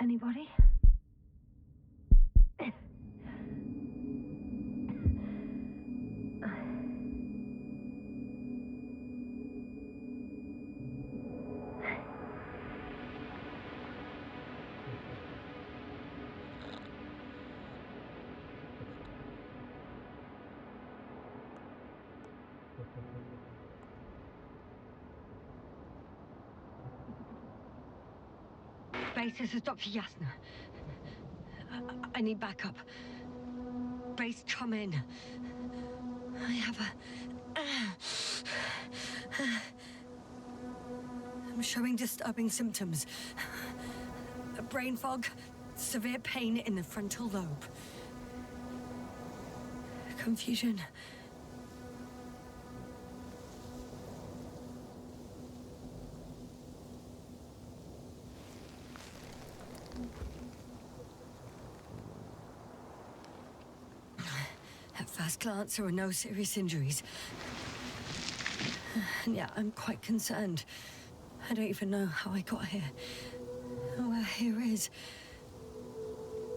Anybody? Base, this is Dr. Yasna. I need backup. Base, come in. I have I'm showing disturbing symptoms. Brain fog, severe pain in the frontal lobe. Confusion. At first glance, there are no serious injuries. And yet, I'm quite concerned. I don't even know how I got here. Where here is.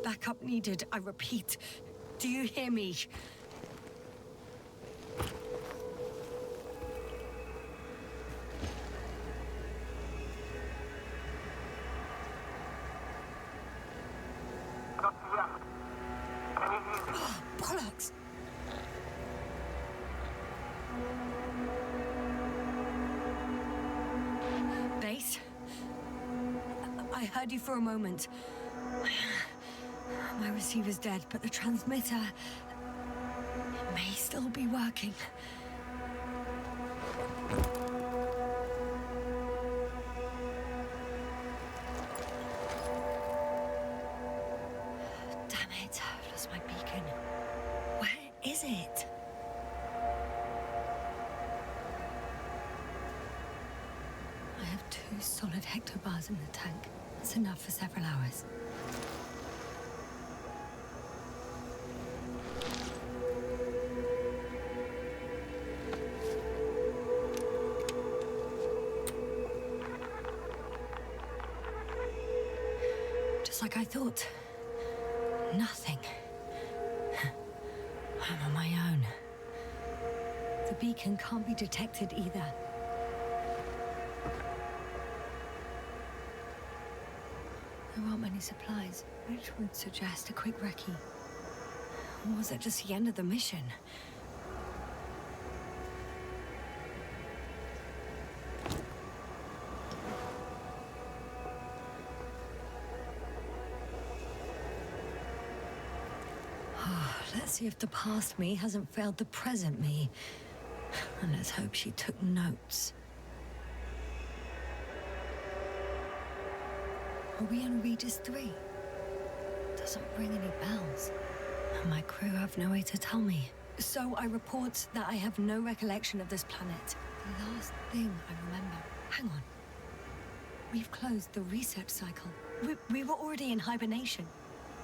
Backup needed, I repeat. Do you hear me? Oh, bollocks! Base? I heard you for a moment. My receiver's dead, but the transmitter may still be working. Damn it, I've lost my beacon. Where is it? I have 2 solid hectobars in the tank. That's enough for several hours. Just like I thought. Nothing. I'm on my own. The beacon can't be detected either. There aren't many supplies, which would suggest a quick recce. Or was it just the end of the mission? Let's see if the past me hasn't failed the present me. And let's hope she took notes. Are we on Regis 3? Doesn't ring any bells. And my crew have no way to tell me. So I report that I have no recollection of this planet. The last thing I remember... Hang on. We've closed the research cycle. We were already in hibernation.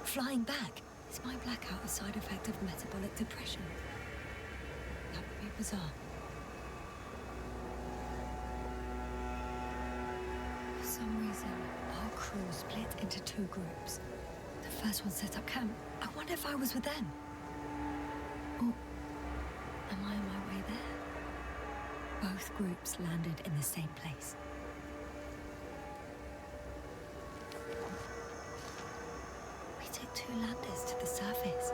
Flying back. Is my blackout a side effect of metabolic depression? That would be bizarre. For some reason, our crew split into 2 groups. The first one set up camp. I wonder if I was with them. Or am I on my way there? Both groups landed in the same place. Took 2 landers to the surface.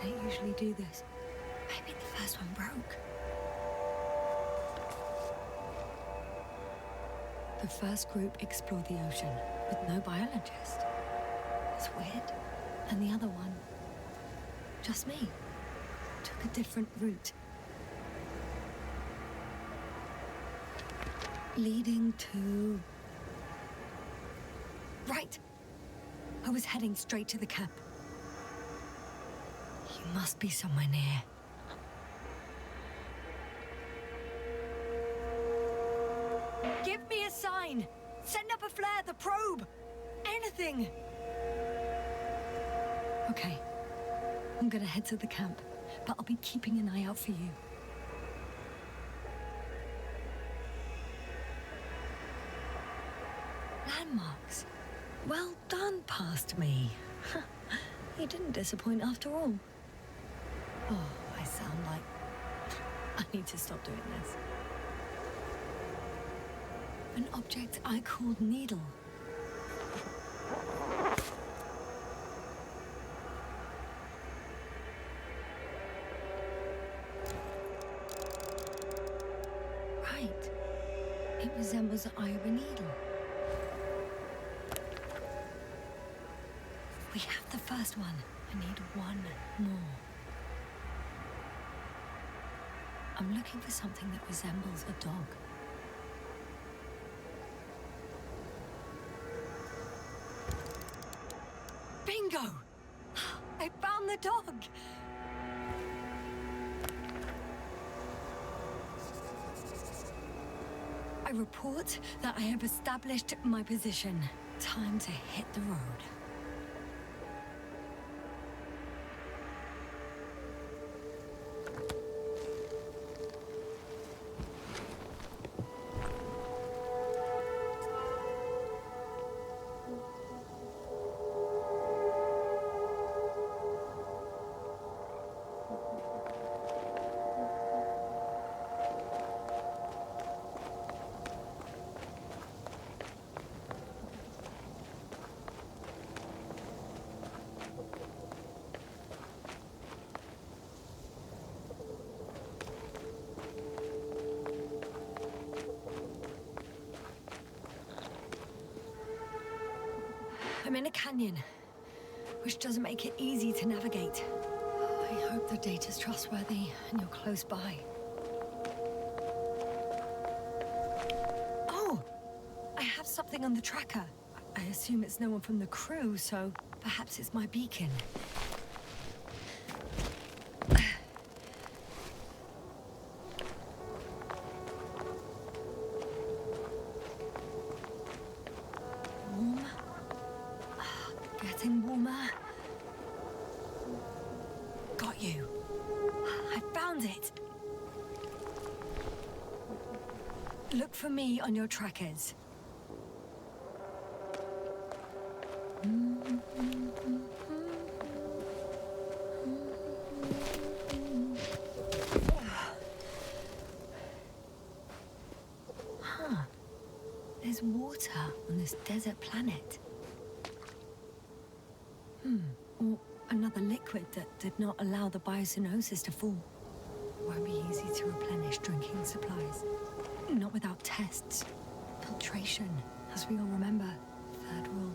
I don't usually do this. Maybe the first one broke. The first group explored the ocean with no biologist. It's weird. And the other one, just me, took a different route. Leading to... Right! I was heading straight to the camp. You must be somewhere near. Give me a sign! Send up a flare, the probe! Anything! Okay. I'm gonna head to the camp, but I'll be keeping an eye out for you. Landmarks. Well done, past me. You didn't disappoint after all. Oh, I sound like... I need to stop doing this. An object I called Needle. Right. It resembles the eye of a needle. We have the first one. I need one more. I'm looking for something that resembles a dog. Bingo! I found the dog! I report that I have established my position. Time to hit the road. I'm in a canyon, which doesn't make it easy to navigate. I hope the data's trustworthy and you're close by. Oh! I have something on the tracker. I assume it's no one from the crew, so perhaps it's my beacon. Getting warmer. Got you. I found it. Look for me on your trackers. Huh. There's water on this desert planet. Or another liquid that did not allow the biocenosis to fall. Won't be easy to replenish drinking supplies. Not without tests. Filtration, as we all remember. Third rule.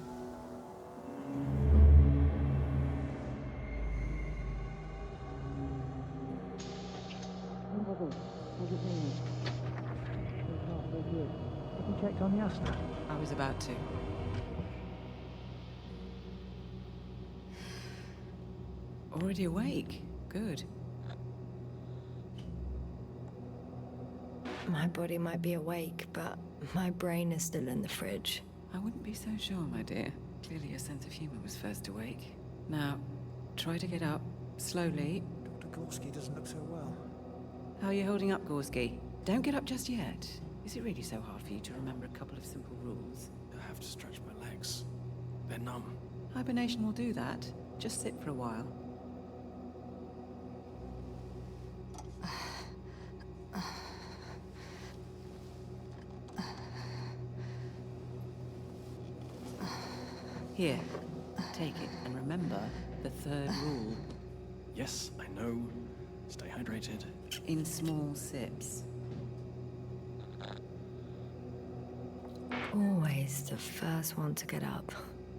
Have you checked on Yasna? I was about to. Already awake? Good. My body might be awake, but my brain is still in the fridge. I wouldn't be so sure, my dear. Clearly your sense of humor was first awake. Now, try to get up, slowly. Dr. Gorski doesn't look so well. How are you holding up, Gorski? Don't get up just yet. Is it really so hard for you to remember a couple of simple rules? I have to stretch my legs. They're numb. Hibernation will do that. Just sit for a while. Here, take it, and remember the third rule. Yes, I know. Stay hydrated. In small sips. Always the first one to get up.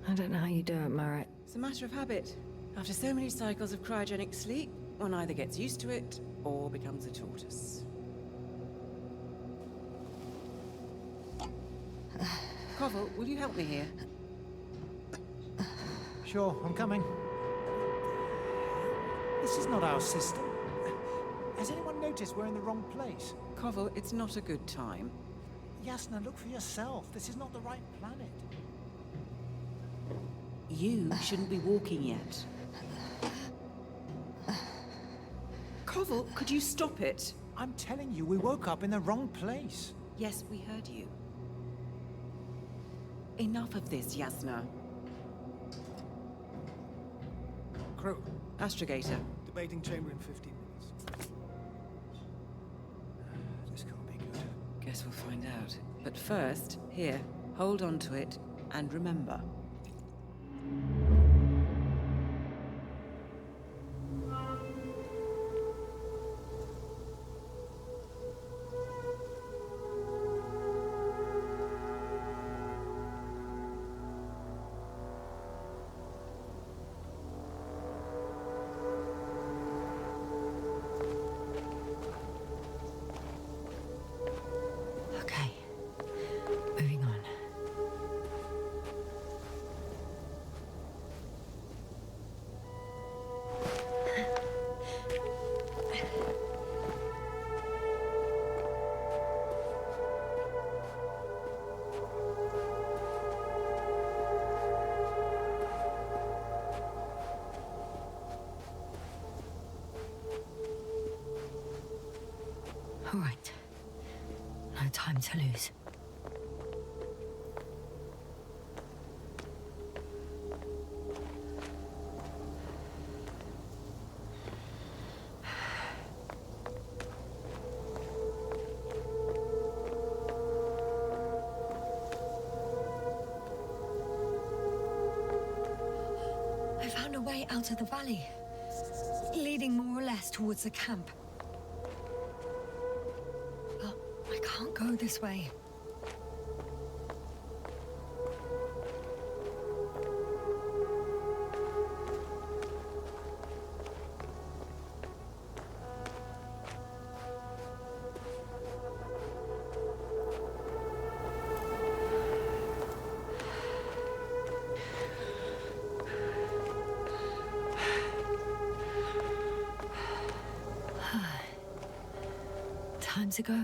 I don't know how you do it, Merritt. It's a matter of habit. After so many cycles of cryogenic sleep, one either gets used to it or becomes a tortoise. Koval, will you help me here? Sure, I'm coming. This is not our system. Has anyone noticed we're in the wrong place? Koval, it's not a good time. Yasna, look for yourself. This is not the right planet. You shouldn't be walking yet. Koval, could you stop it? I'm telling you, we woke up in the wrong place. Yes, we heard you. Enough of this, Yasna. Crew, Astrogator. debating chamber in 15 minutes. This can't be good. Guess we'll find out. But first, here, hold on to it, and remember. Okay. Moving on. All right. No time to lose. I found a way out of the valley, leading more or less towards the camp. But I can't go this way. Time to go.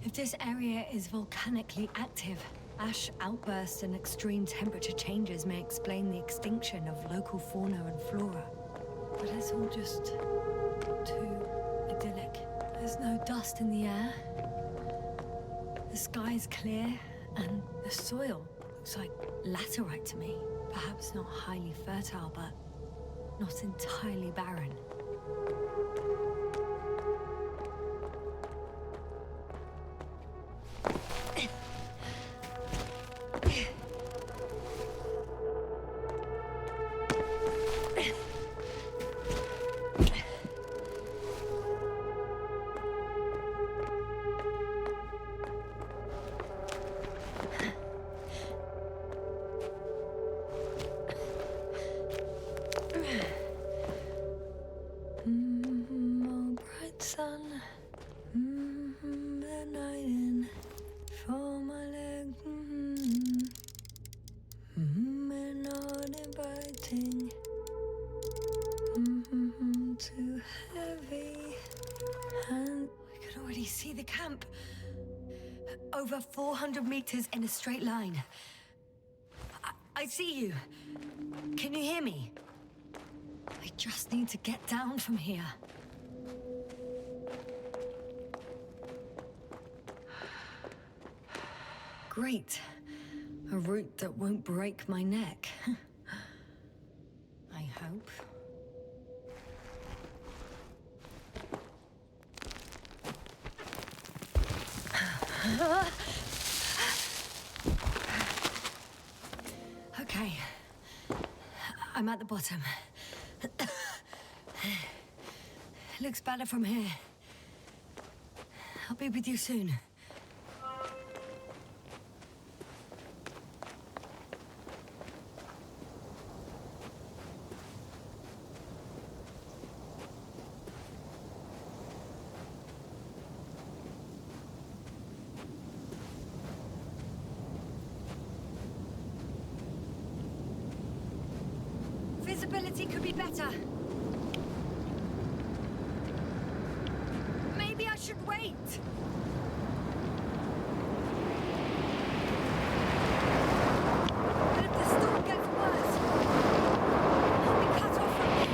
If this area is volcanically active, ash outbursts and extreme temperature changes may explain the extinction of local fauna and flora. But it's all just too idyllic. There's no dust in the air. The sky's clear, and the soil looks like laterite to me. Perhaps not highly fertile, but not entirely barren. Oh, bright sun, the night in for my leg, and not inviting, too heavy, and I can already see the camp. Over 400 meters in a straight line. I see you. Can you hear me? I just need to get down from here. Great. A route that won't break my neck. I hope. Okay. I'm at the bottom. Looks better from here. I'll be with you soon. Visibility could be better. Maybe I should wait. But if the storm gets worse, I'll be cut off from here.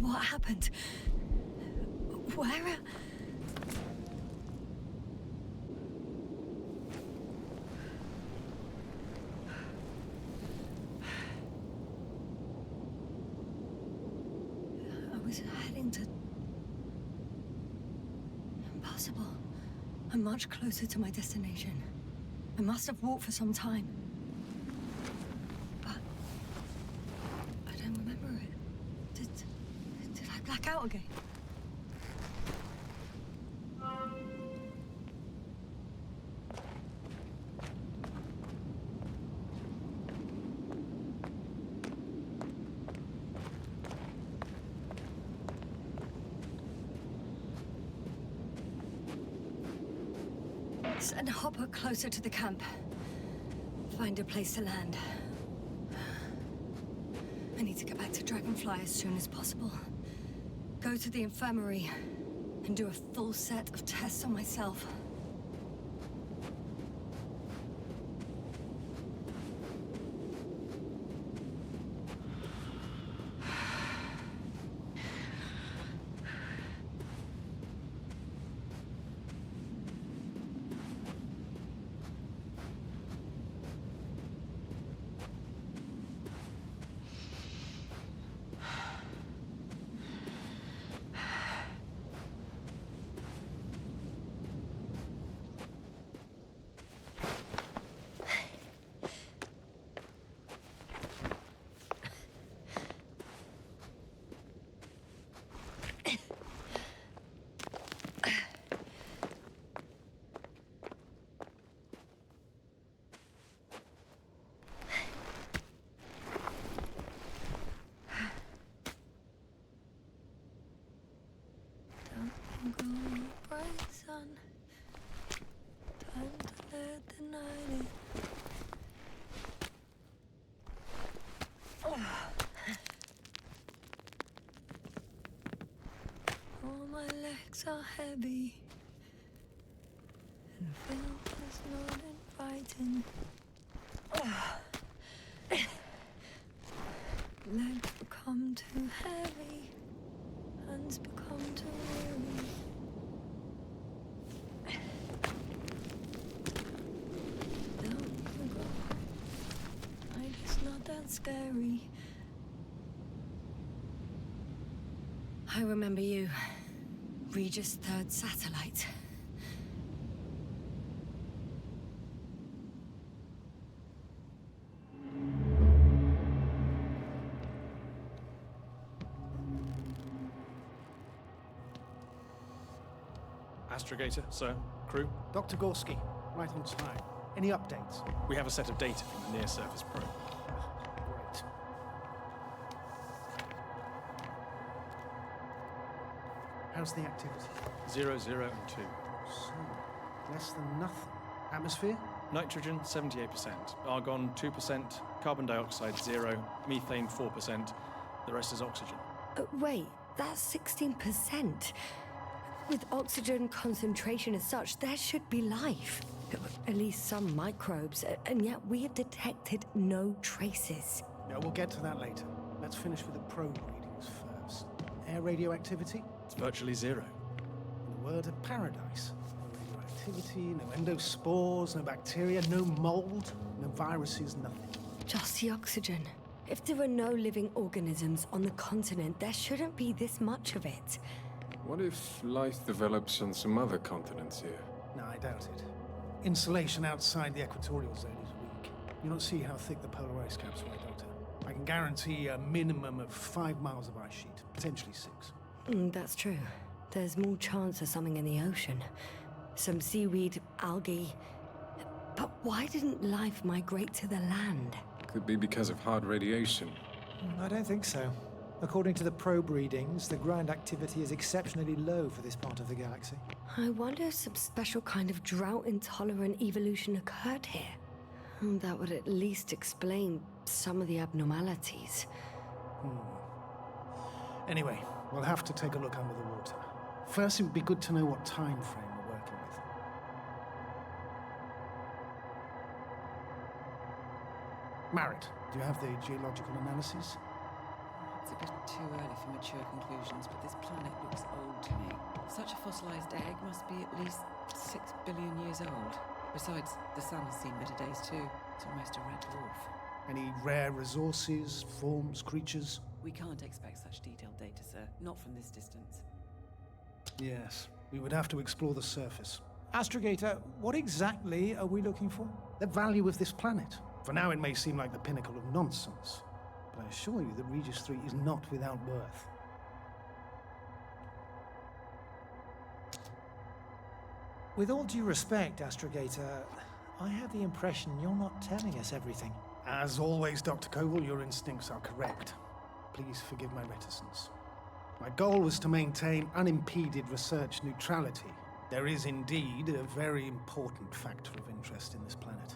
What happened? Where? I was heading to... Impossible. I'm much closer to my destination. I must have walked for some time. But... I don't remember it. Did I black out again? Send Hopper closer to the camp. Find a place to land. I need to get back to Dragonfly as soon as possible. Go to the infirmary and do a full set of tests on myself. Time to let the night in. All my legs are heavy, and filth is not inviting. Legs become too heavy, hands become too weary. It's not that scary. I remember you. Regis' third satellite. Astrogator, sir. Crew. Dr. Gorski, right on time. Any updates? We have a set of data from the near-surface probe. Great. How's the activity? 0, 0, and 2. So, less than nothing. Atmosphere? Nitrogen, 78%. Argon, 2%. Carbon dioxide, 0. Methane, 4%. The rest is oxygen. Wait, that's 16%. With oxygen concentration as such, there should be life. At least some microbes, and yet we have detected no traces. Yeah, we'll get to that later. Let's finish with the probe readings first. Air radioactivity? It's virtually 0. In a word, a paradise. No radioactivity, no endospores, no bacteria, no mold, no viruses, nothing. Just the oxygen. If there are no living organisms on the continent, there shouldn't be this much of it. What if life develops on some other continents here? No, I doubt it. Insulation outside the equatorial zone is weak. You don't see how thick the polar ice caps are, Doctor. I can guarantee a minimum of 5 miles of ice sheet, potentially 6. That's true. There's more chance of something in the ocean. Some seaweed, algae. But why didn't life migrate to the land? Could be because of hard radiation. I don't think so. According to the probe readings, the ground activity is exceptionally low for this part of the galaxy. I wonder if some special kind of drought-intolerant evolution occurred here. That would at least explain some of the abnormalities. Anyway, we'll have to take a look under the water. First, it would be good to know what time frame we're working with. Marit, do you have the geological analysis? It's a bit too early for mature conclusions, but this planet looks old to me. Such a fossilized egg must be at least 6 billion years old. Besides, the sun has seen better days too. It's almost a red dwarf. Any rare resources, forms, creatures? We can't expect such detailed data, sir. Not from this distance. Yes, we would have to explore the surface. Astrogator, what exactly are we looking for? The value of this planet. For now, it may seem like the pinnacle of nonsense, but I assure you that Regis 3 is not without worth. With all due respect, Astrogator, I have the impression you're not telling us everything. As always, Dr. Koval, your instincts are correct. Please forgive my reticence. My goal was to maintain unimpeded research neutrality. There is indeed a very important factor of interest in this planet.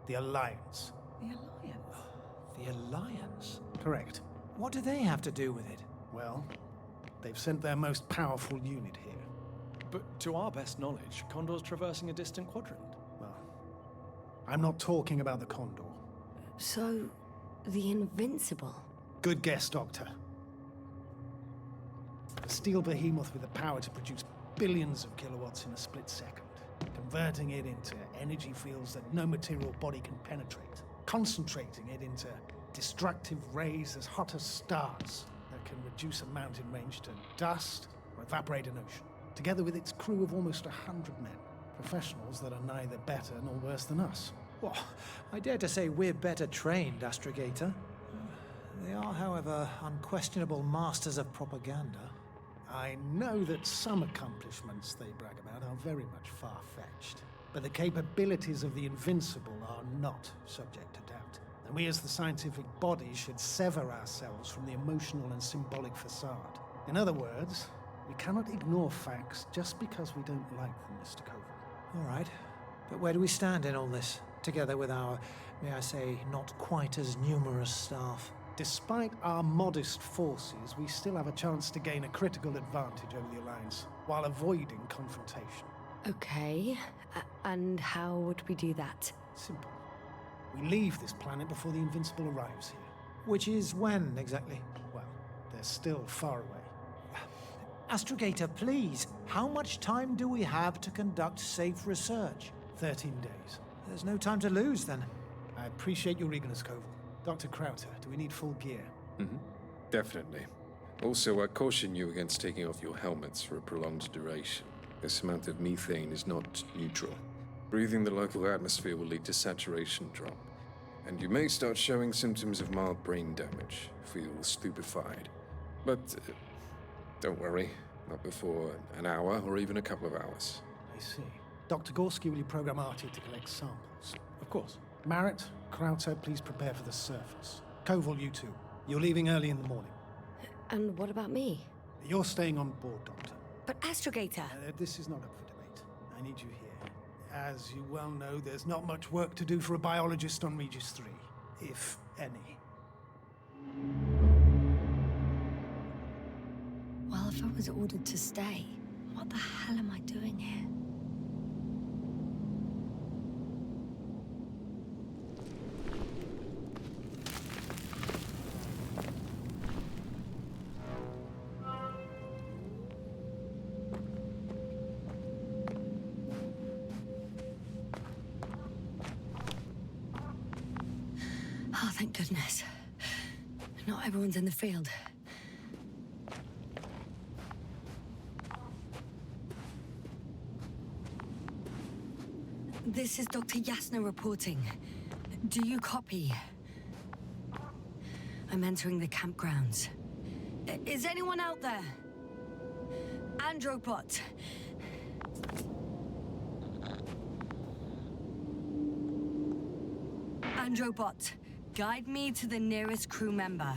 The Alliance. The Alliance? The Alliance? Correct. What do they have to do with it? Well, they've sent their most powerful unit here. But to our best knowledge, Condor's traversing a distant quadrant. Well, I'm not talking about the Condor. So, the Invincible? Good guess, Doctor. A steel behemoth with the power to produce billions of kilowatts in a split second, converting it into energy fields that no material body can penetrate, concentrating it into destructive rays as hot as stars that can reduce a mountain range to dust or evaporate an ocean, together with its crew of almost 100 men, professionals that are neither better nor worse than us. Well, I dare to say we're better trained, Astrogator. They are, however, unquestionable masters of propaganda. I know that some accomplishments they brag about are very much far-fetched, but the capabilities of the Invincible are not subject to doubt. And we as the scientific body should sever ourselves from the emotional and symbolic facade. In other words, we cannot ignore facts just because we don't like them, Mr. Koval. All right, but where do we stand in all this, together with our, may I say, not quite as numerous staff? Despite our modest forces, we still have a chance to gain a critical advantage over the Alliance, while avoiding confrontation. Okay, and how would we do that? Simple. We leave this planet before the Invincible arrives here. Which is when, exactly? Well, they're still far away. Astrogator, please, how much time do we have to conduct safe research? 13 days. There's no time to lose, then. I appreciate your eagerness, Koval. Dr. Krauter, do we need full gear? Definitely. Also, I caution you against taking off your helmets for a prolonged duration. This amount of methane is not neutral. Breathing the local atmosphere will lead to saturation drop, and you may start showing symptoms of mild brain damage, feel stupefied. But don't worry, not before an hour or even a couple of hours. I see. Dr. Gorski, will you program Artie to collect samples? Of course. Marit, Krauter, please prepare for the surface. Koval, you two. You're leaving early in the morning. And what about me? You're staying on board, Doctor. But Astrogator... This is not up for debate. I need you here. As you well know, there's not much work to do for a biologist on Regis 3, if any. Well, if I was ordered to stay, what the hell am I doing here? Oh, thank goodness. Not everyone's in the field. This is Dr. Yasna reporting. Do you copy? I'm entering the campgrounds. Is anyone out there? Androbot. Androbot, guide me to the nearest crew member.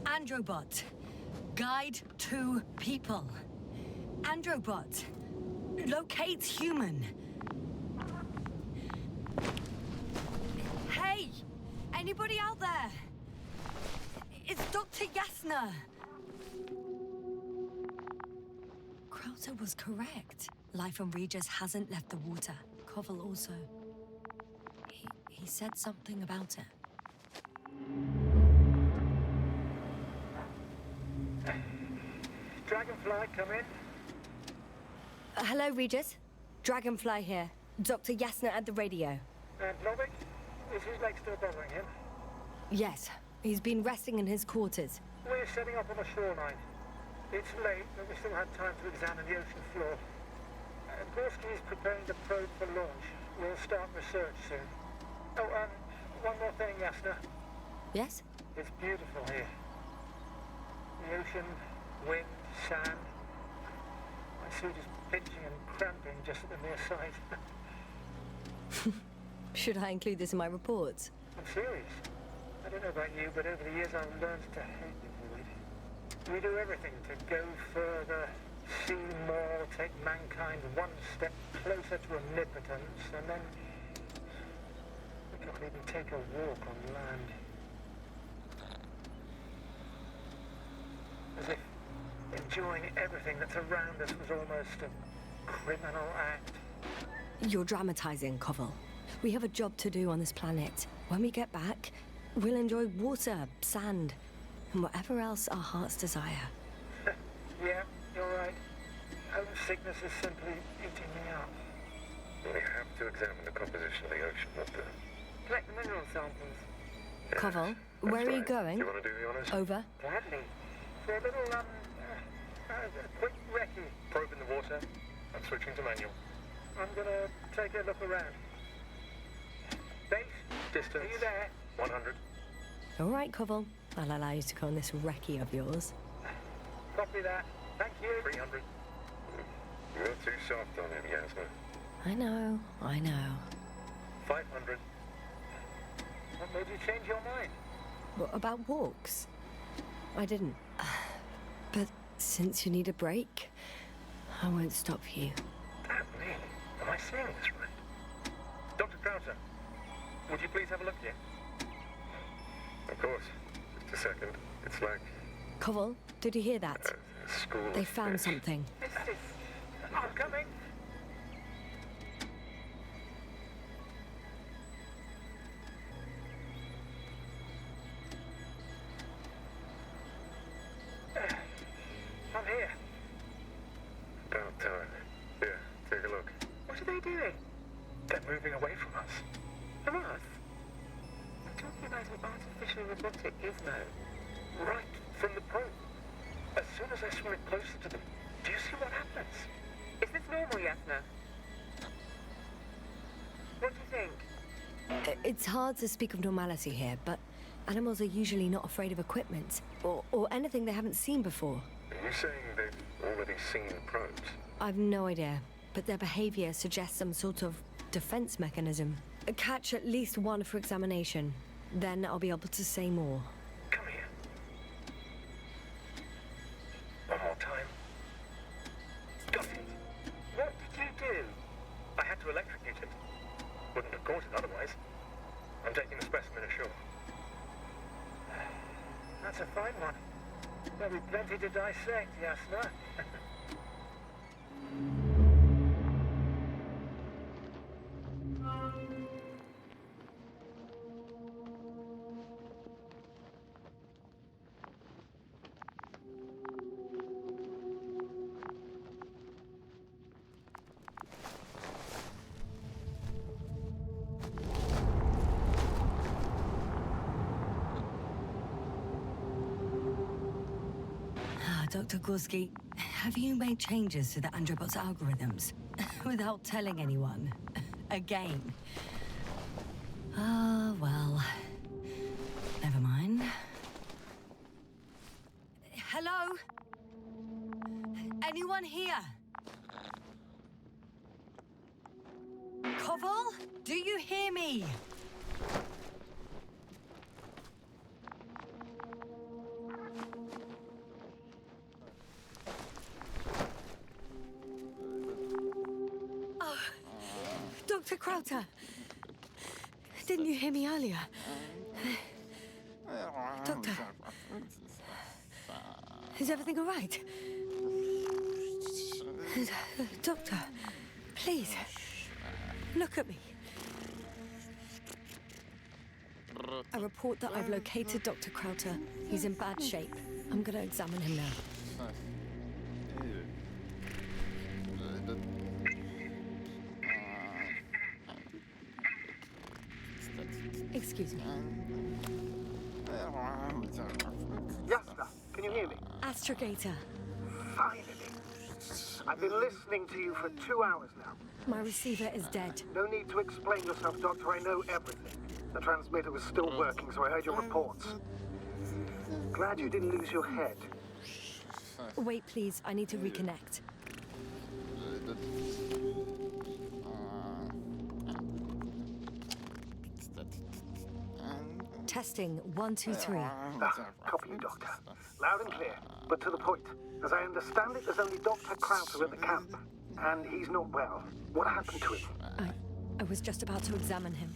Androbot, guide 2 people. Androbot, locate human. Hey! Anybody out there? It's Dr. Yasna! Krauser was correct. Life on Regis hasn't left the water. Koval also. He said something about it. Dragonfly, come in. Hello, Regis. Dragonfly here. Dr. Yasna at the radio. And Novik? Is his leg still bothering him? Yes, he's been resting in his quarters. We're setting up on the shoreline. It's late, but we still have time to examine the ocean floor. Gorski is preparing the probe for launch. We'll start research soon. Oh, one more thing, Yasna. Yes? It's beautiful here. The ocean, wind, sand. My suit is pinching and cramping just at the mere sight. Should I include this in my reports? I'm serious. I don't know about you, but over the years I've learned to hate the void. We do everything to go further, see more, take mankind one step closer to omnipotence, and then we can't even take a walk on land. As if enjoying everything that's around us was almost a criminal act. You're dramatizing, Koval. We have a job to do on this planet. When we get back, we'll enjoy water, sand, and whatever else our hearts desire. Yeah, you're right. Homesickness is simply eating me up. We have to examine the composition of the ocean, not the... Collect the mineral samples. Koval, where are you going? You want to do the honors? Over. Gladly. For a little, quick recce. Probe in the water. I'm switching to manual. I'm gonna take a look around. Base? Distance. Are you there? 100. All right, Koval. I'll allow you to go on this recce of yours. Copy that. Thank you. 300. You're too soft on him, Yasna. I know. 500. What made you change your mind? What about walks? I didn't. But since you need a break, I won't stop you. Damn me. Am I seeing this right? Dr. Krauser, would you please have a look here? Of course. Just a second. It's like... Koval, did you hear that? school They of found fish. something. I'm coming. I'm here. About time. Here, take a look. What are they doing? They're moving away from us. From us? We're talking about an artificial robotic gizmo. Right from the probe. As soon as I swim it closer to them, do you see what happens? Is this normal, Yasna? What do you think? It's hard to speak of normality here, but animals are usually not afraid of equipment or anything they haven't seen before. Are you saying they've already seen the probes? I've no idea, but their behavior suggests some sort of defense mechanism. Catch at least one for examination. Then I'll be able to say more. Come here. There'll be plenty to dissect, Yasna. Dr. Gorski, have you made changes to the Androbot's algorithms without telling anyone? Again? Well, never mind. Hello? Anyone here? Koval? Do you hear me? Dr. Krauter, didn't you hear me earlier? Doctor, is everything all right? Doctor, please, look at me. I report that I've located Dr. Krauter. He's in bad shape. I'm gonna examine him now. Excuse me. Yasna, can you hear me? Astrogator, Finally. I've been listening to you for 2 hours now. my receiver is dead. No need to explain yourself, Doctor. I know everything. The transmitter was still working, so I heard your reports. Glad you didn't lose your head. Wait, please. I need to reconnect. Testing 1, 2, 3. Copy you, Doctor. Loud and clear, but to the point. As I understand it, there's only Dr. Krauter at the camp, and he's not well. What happened to him? I was just about to examine him.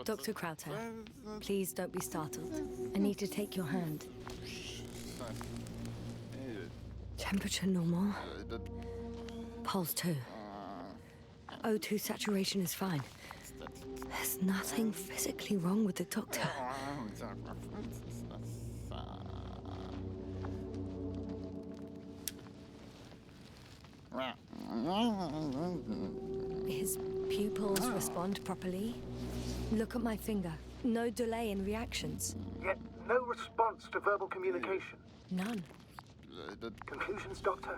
Dr. Krauter, please don't be startled. I need to take your hand. Temperature normal. Pulse 2. O2 saturation is fine. There's nothing physically wrong with the doctor. His pupils respond properly. Look at my finger. No delay in reactions. Yet no response to verbal communication. None. Conclusions, Doctor?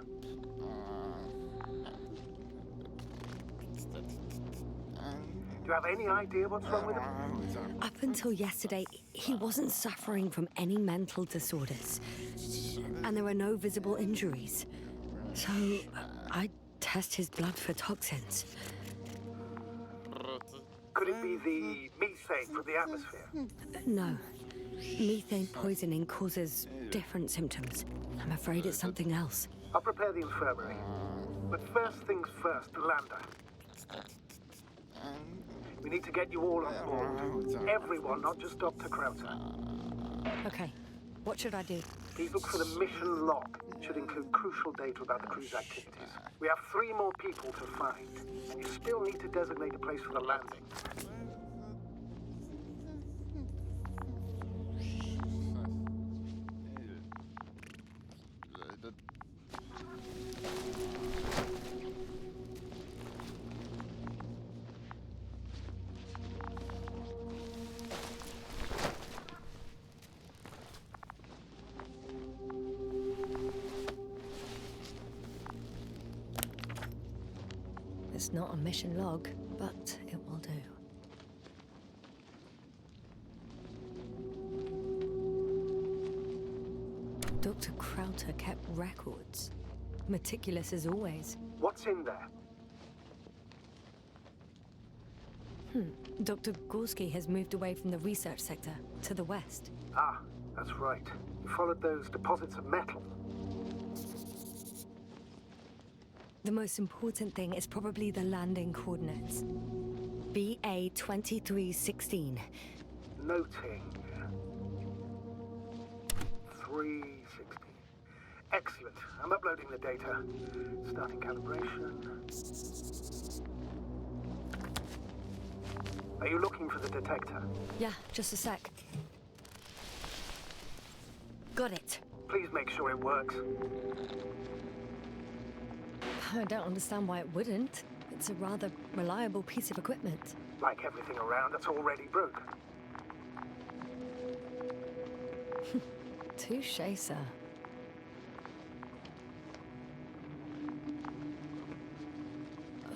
Do you have any idea what's wrong with him? Up until yesterday, he wasn't suffering from any mental disorders. And there are no visible injuries. So, I test his blood for toxins. Could it be the methane from the atmosphere? No. Methane poisoning causes different symptoms. I'm afraid it's something else. I'll prepare the infirmary. But first things first, the lander. We need to get you all on board. Everyone, not just Dr. Krauter. Okay. What should I do? Please look for the mission log. It should include crucial data about the crew's activities. We have 3 more people to find, and you still need to designate a place for the landing. It's not a mission log, but it will do. Dr. Krauter kept records. Meticulous as always. What's in there? Dr. Gorski has moved away from the research sector to the west. Ah, that's right. You followed those deposits of metal. The most important thing is probably the landing coordinates. BA 2316. Noting. 360. Excellent. I'm uploading the data. Starting calibration. Are you looking for the detector? Yeah, just a sec. Got it. Please make sure it works. I don't understand why it wouldn't. It's a rather reliable piece of equipment. Like everything around that's already broke. Touche, sir.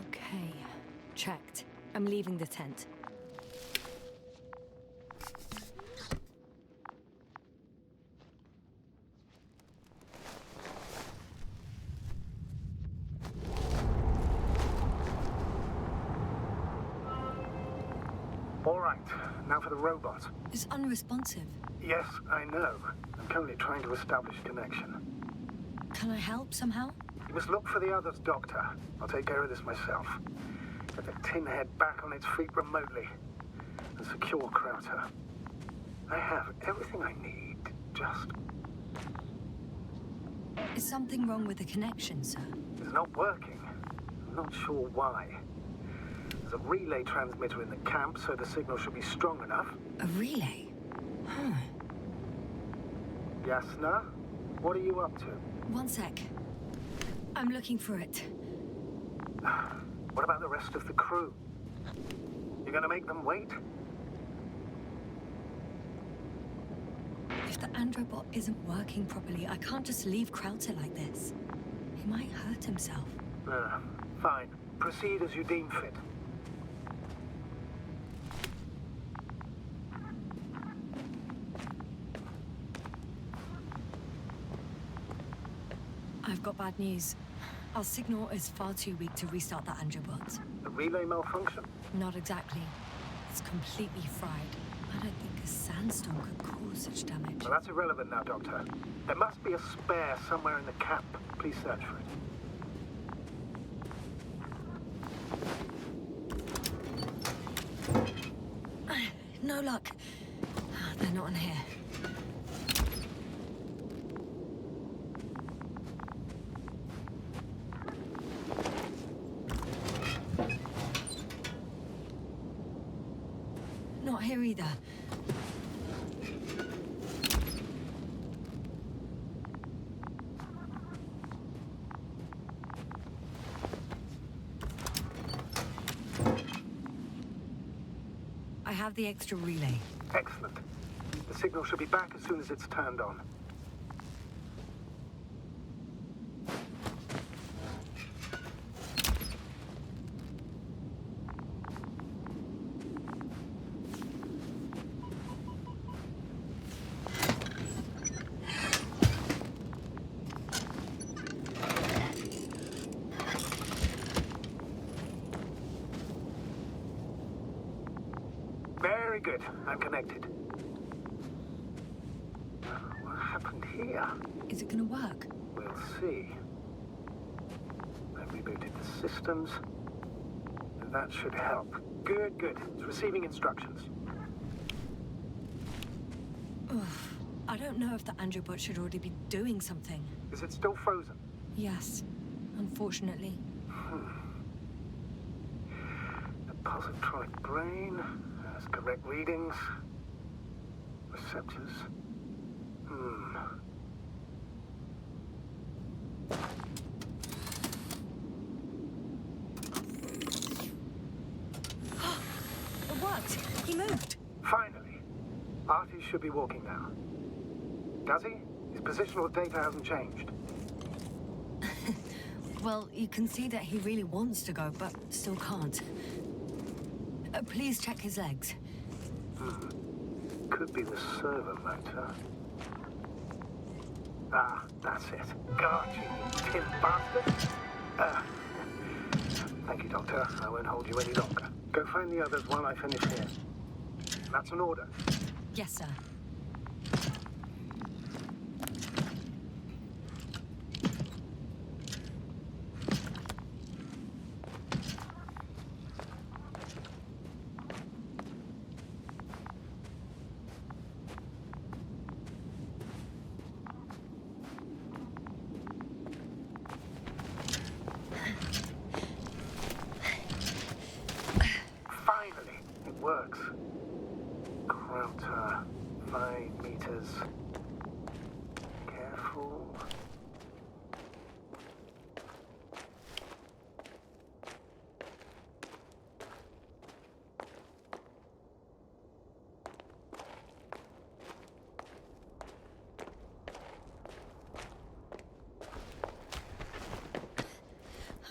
Okay, checked. I'm leaving the tent. All right, now for the robot. It's unresponsive. Yes, I know. I'm currently trying to establish a connection. Can I help somehow? You must look for the others, Doctor. I'll take care of this myself. Get the tin head back on its feet remotely. And secure Krauter. I have everything I need. Just... Is something wrong with the connection, sir? It's not working. I'm not sure why. There's a relay transmitter in the camp, so the signal should be strong enough. A relay? Huh. Yasna, what are you up to? One sec. I'm looking for it. What about the rest of the crew? You gonna make them wait? If the androbot isn't working properly, I can't just leave Krauter like this. He might hurt himself. Fine. Proceed as you deem fit. I've got bad news. Our signal is far too weak to restart the androbot. The relay malfunction? Not exactly. It's completely fried. I don't think a sandstorm could cause such damage. Well, that's irrelevant now, Doctor. There must be a spare somewhere in the camp. Please search for it. No luck. They're not in here. Not here either. I have the extra relay. Excellent. The signal should be back as soon as it's turned on. Very good. I'm connected. What happened here? Is it gonna work? We'll see. I rebooted the systems. That should help. Good, good. It's receiving instructions. Oof. I don't know if the androbot should already be doing something. Is it still frozen? Yes, unfortunately. The positronic brain has correct readings. Receptors. It worked! He moved! Finally. Artie should be walking now. Does he? His positional data hasn't changed. Well, you can see that he really wants to go, but still can't. Please check his legs. Could be the servo motor. Ah, that's it. Got you, you tin bastard. Thank you, Doctor. I won't hold you any longer. Go find the others while I finish here. That's an order. Yes, sir.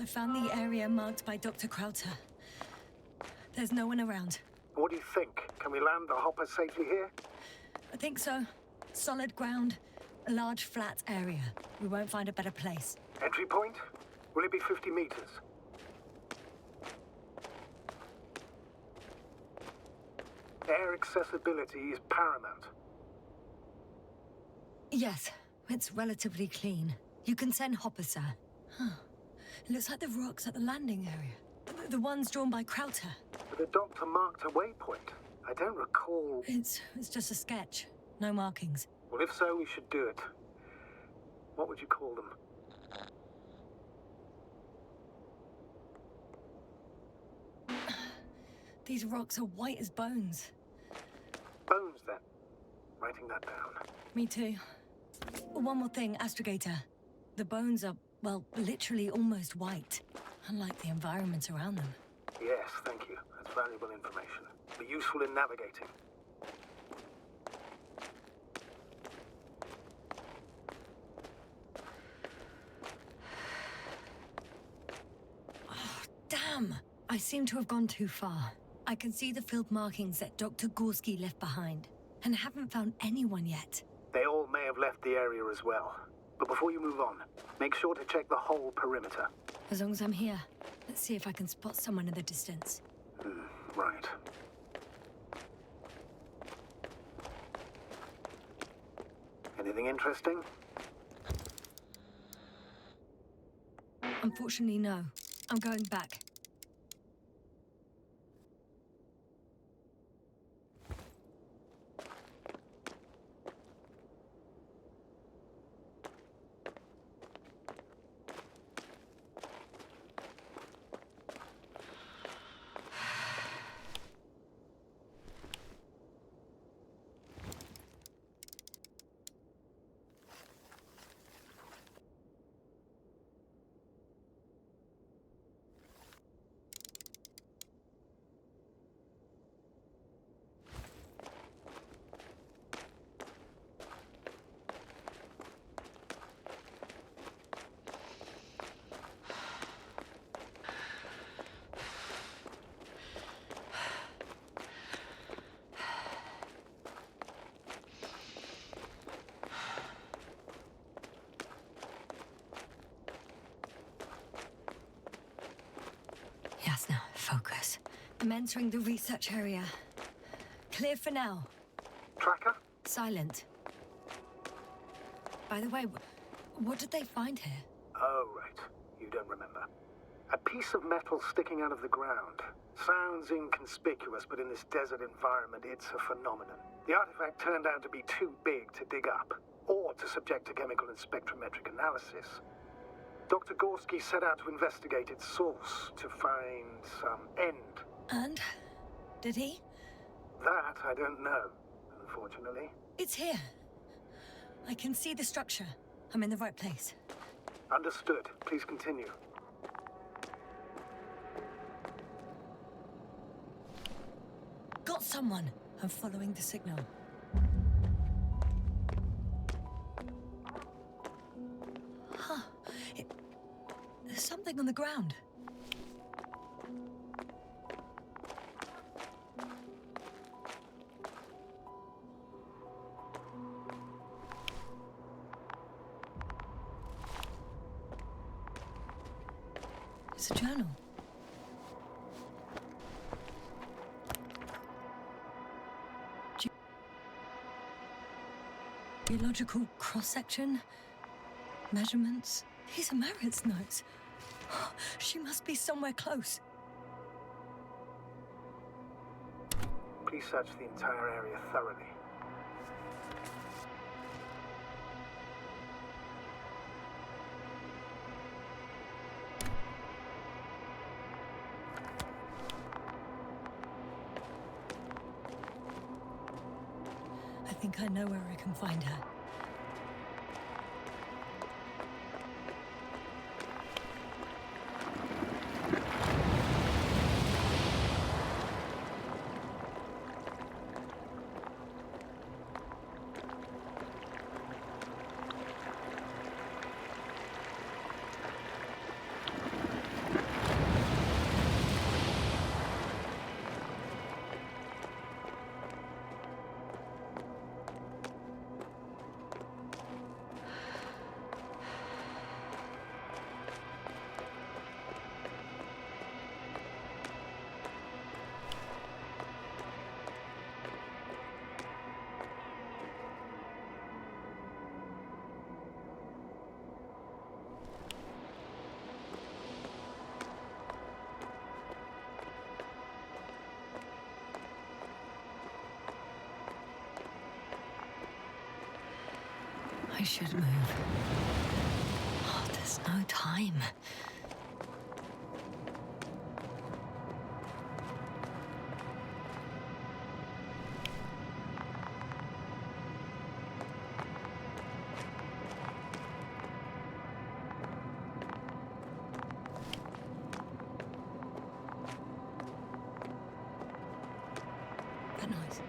I found the area marked by Dr. Krauter. There's no one around. What do you think? Can we land the hopper safely here? I think so. Solid ground, a large flat area. We won't find a better place. Entry point? Will it be 50 meters? Air accessibility is paramount. Yes, it's relatively clean. You can send Hopper, sir. Huh. It looks like the rocks at the landing area. The ones drawn by Krauter. The doctor marked a waypoint. I don't recall... It's just a sketch. No markings. Well, if so, we should do it. What would you call them? These rocks are white as bones. Bones, then. Writing that down. Me too. One more thing, Astrogator. The bones are, well, literally almost white. Unlike the environment around them. Yes, thank you. That's valuable information. Be useful in navigating. Oh, damn! I seem to have gone too far. I can see the field markings that Dr. Gorski left behind, and haven't found anyone yet. They all may have left the area as well. But before you move on, make sure to check the whole perimeter. As long as I'm here, let's see if I can spot someone in the distance. Right. Anything interesting? Unfortunately, no. I'm going back. Yes, now, focus. I'm entering the research area. Clear for now. Tracker? Silent. By the way, what did they find here? Oh, right. You don't remember. A piece of metal sticking out of the ground. Sounds inconspicuous, but in this desert environment, it's a phenomenon. The artifact turned out to be too big to dig up, or to subject to chemical and spectrometric analysis. Dr. Gorski set out to investigate its source, to find some end. And? Did he? That I don't know, unfortunately. It's here. I can see the structure. I'm in the right place. Understood. Please continue. Got someone. I'm following the signal. Huh. There's something on the ground. It's a journal. Geological cross-section, measurements. These are Merritt's notes. She must be somewhere close. Please search the entire area thoroughly. I think I know where I can find her. I should move. Oh, there's no time. That noise.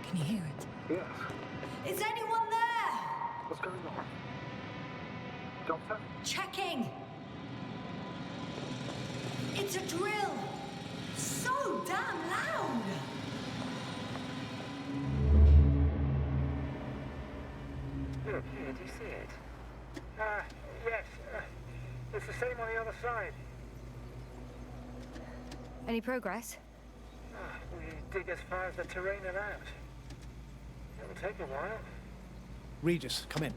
Can you hear it? Yes. Is anyone there? What's going on? Doctor? Checking. It's a drill. So damn loud. Look, here, do you see it? Yes. It's the same on the other side. Any progress? We dig as far as the terrain allows. It'll take a while. Regis, come in.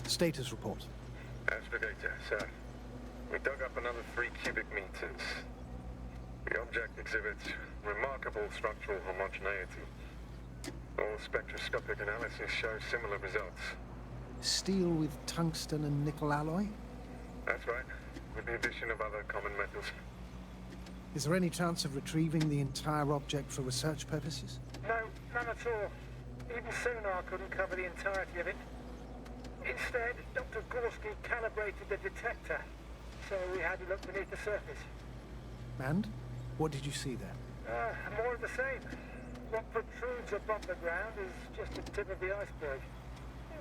Status report. Astrogator, sir. We dug up another 3 cubic meters. The object exhibits remarkable structural homogeneity. All spectroscopic analysis shows similar results. Steel with tungsten and nickel alloy? That's right, with the addition of other common metals. Is there any chance of retrieving the entire object for research purposes? No, none at all. Even sonar couldn't cover the entirety of it. Instead, Dr. Gorski calibrated the detector, so we had to look beneath the surface. And? What did you see there? More of the same. What protrudes above the ground is just the tip of the iceberg.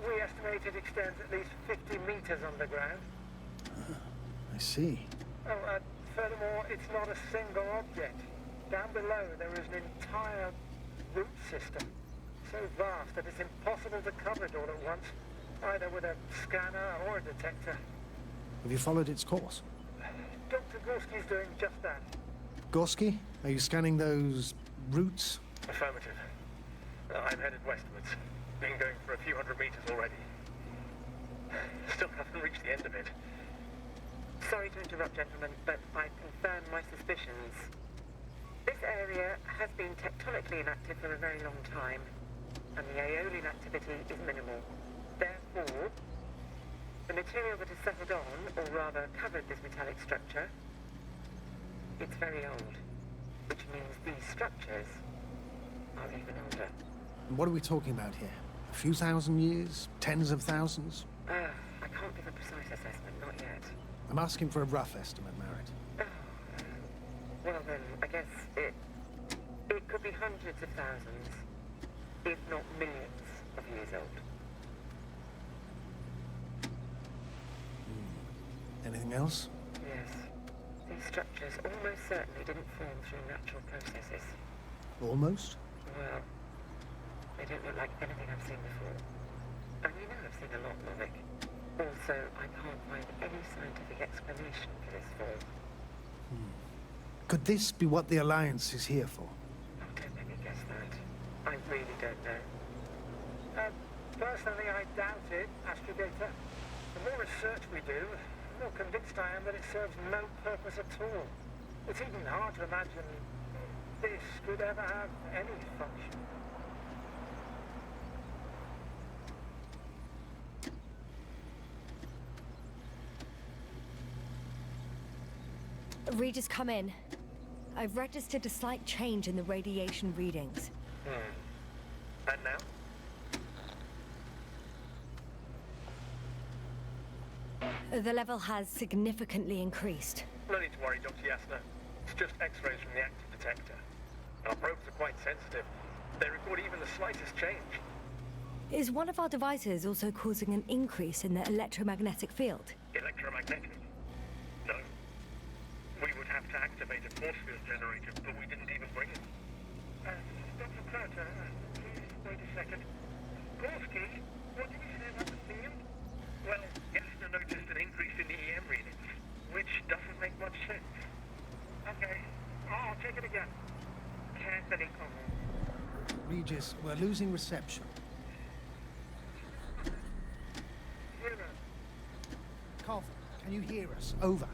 We estimate it extends at least 50 meters underground. I see. Furthermore, it's not a single object. Down below, there is an entire root system, so vast that it's impossible to cover it all at once, either with a scanner or a detector. Have you followed its course? Dr. Gorski's doing just that. Gorski, are you scanning those roots? Affirmative. I'm headed westwards. Been going for a few hundred meters already. Still haven't reached the end of it. Sorry to interrupt, gentlemen, but I confirm my suspicions. This area has been tectonically inactive for a very long time, and the aeolian activity is minimal. Therefore, the material that has settled on, or rather covered this metallic structure, it's very old, which means these structures are even older. And what are we talking about here? A few thousand years? Tens of thousands? I can't give a precise assessment, not yet. I'm asking for a rough estimate, Merritt. Well then, I guess it could be hundreds of thousands, if not millions of years old. Anything else? Yes. These structures almost certainly didn't form through natural processes. Almost? Well, they don't look like anything I've seen before. And you know I've seen a lot, Novik. Also, I can't find any scientific explanation for this fall. Could this be what the Alliance is here for? Oh, don't make me guess that. I really don't know. Personally, I doubt it, Astrogator. The more research we do, the more convinced I am that it serves no purpose at all. It's even hard to imagine this could ever have any function. Regis, come in. I've registered a slight change in the radiation readings. And now? The level has significantly increased. No need to worry, Dr. Yasna. It's just X-rays from the active detector. Our probes are quite sensitive. They record even the slightest change. Is one of our devices also causing an increase in the electromagnetic field? Electromagnetic? No. We would have to activate a force field generator, but we didn't even bring it. Dr. Carter, please wait a second. Gorski, what did you say about the field? Well, Yasna noticed an increase in the EM readings, which doesn't make much sense. Okay, I'll check it again. Carefully, Regis, we're losing reception. Zero. Carver, can you hear us? Over.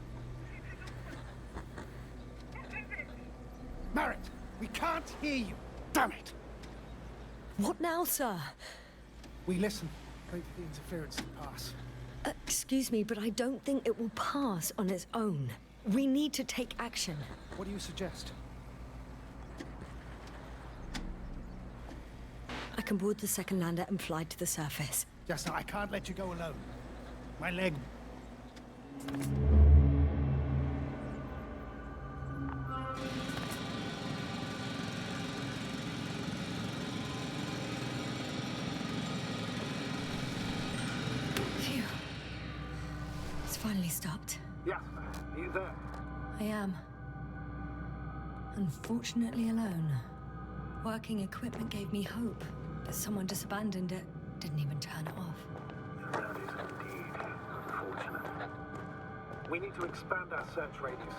Merritt, we can't hear you. Damn it. What now, sir? We listen. Wait for the interference to pass. Excuse me, but I don't think it will pass on its own. We need to take action. What do you suggest? I can board the second lander and fly to the surface. Jasna, I can't let you go alone. My leg... Phew. It's finally stopped. Jasna, are you there? I am. Unfortunately alone. Working equipment gave me hope, but someone just abandoned it. Didn't even turn it off. That is indeed unfortunate. We need to expand our search radius.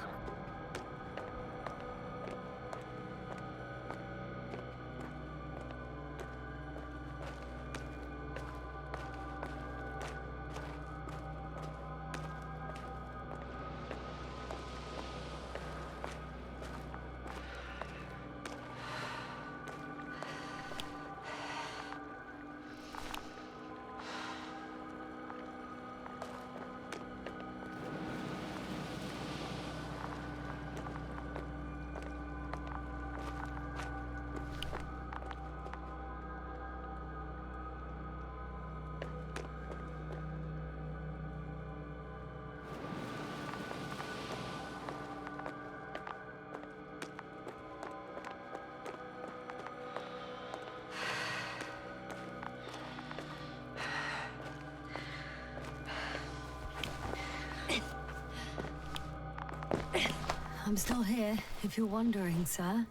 I'm still here, if you're wondering, sir.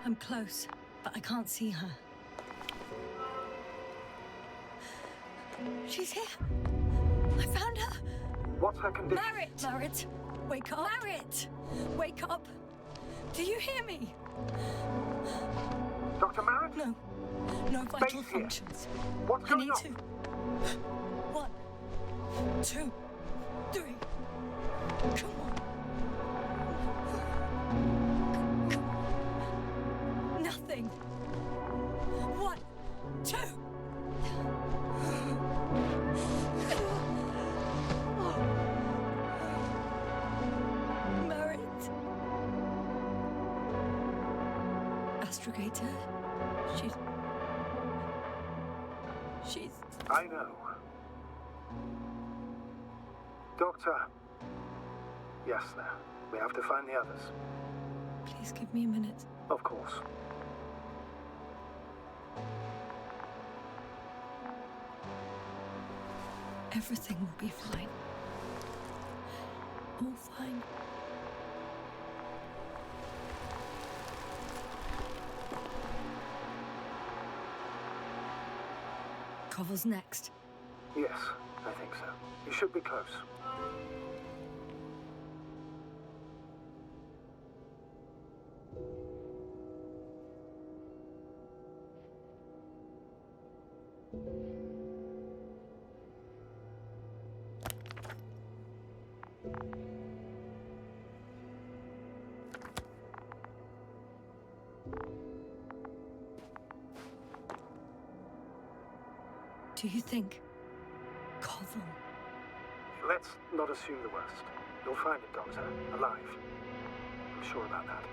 I'm close, but I can't see her. She's here. I found her. What's her condition? Merritt! Merritt! Wake up! Merritt! Wake up! Do you hear me? Dr. Merritt? No. No vital Base here. functions. What's I going need on? to. 1, 2, 3. Come on. Nothing. 1, 2. Merritt. Astrogator. She's... I know. Doctor. Yes, sir. We have to find the others. Please give me a minute. Of course. Everything will be fine. All fine. Koval's next. Yes, I think so. You should be close. Do you think Koval? Let's not assume the worst. You'll find it, Doctor. Alive. I'm sure about that.